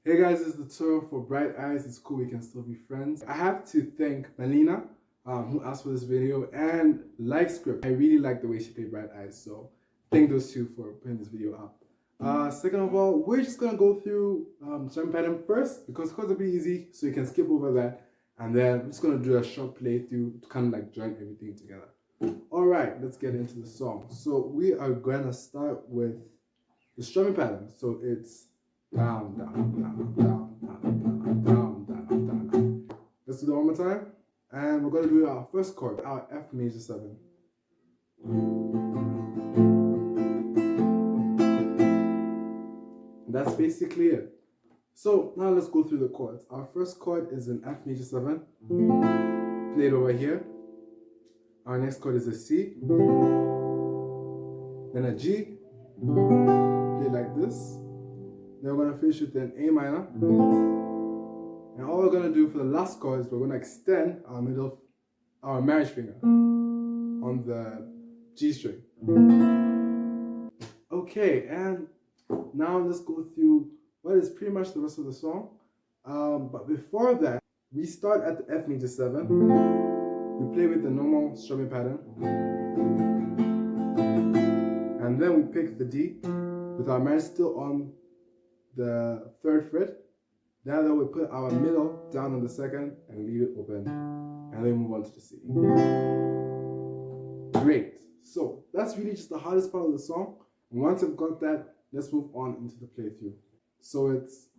Hey guys, this is the tutorial for Bright Eyes. It's cool, we can still be friends. I have to thank Maleena, who asked for this video, and LiveScript. I really like the way she played Bright Eyes, so thank those two for putting this video up. Second of all, we're just gonna go through strumming pattern first because chords will be easy, so you can skip over that, and then I'm just gonna do a short playthrough to kind of like join everything together. Alright, let's get into the song. So we are gonna start with the strumming pattern. So it's down, down, down, down, down, down, down, down, down. Let's do that one more time. And we're gonna do our first chord, our F major 7. That's basically it. So now let's go through the chords. Our first chord is an F major 7, played over here. Our next chord is a C, then a G, played like this. Then we're going to finish with an A minor. And all we're going to do for the last chord is we're going to extend our marriage finger on the G string. Okay, and now let's go through what is pretty much the rest of the song. But before that, we start at the F major 7. We play with the normal strumming pattern. And then we pick the D with our marriage still on the 3rd fret. Then we put our middle down on the 2nd and leave it open. And then move on to the C. Great. So that's really just the hardest part of the song. And once I've got that, let's move on into the playthrough. So it's...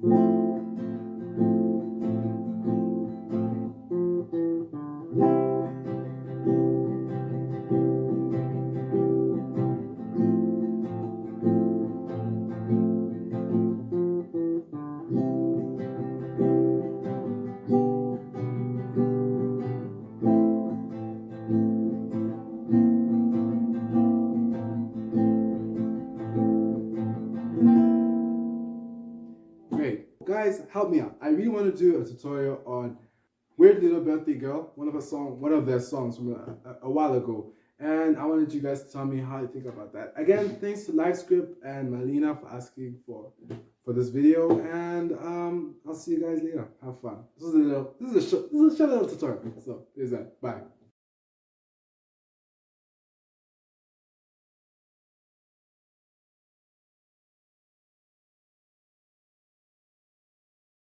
Guys, help me out. I really want to do a tutorial on Weird Little Birthday Girl, one of their songs from a while ago. And I wanted you guys to tell me how you think about that. Again, thanks to LiveScript and Maleena for asking for this video. And I'll see you guys later. Have fun. This is a short little tutorial. So there's that. Bye.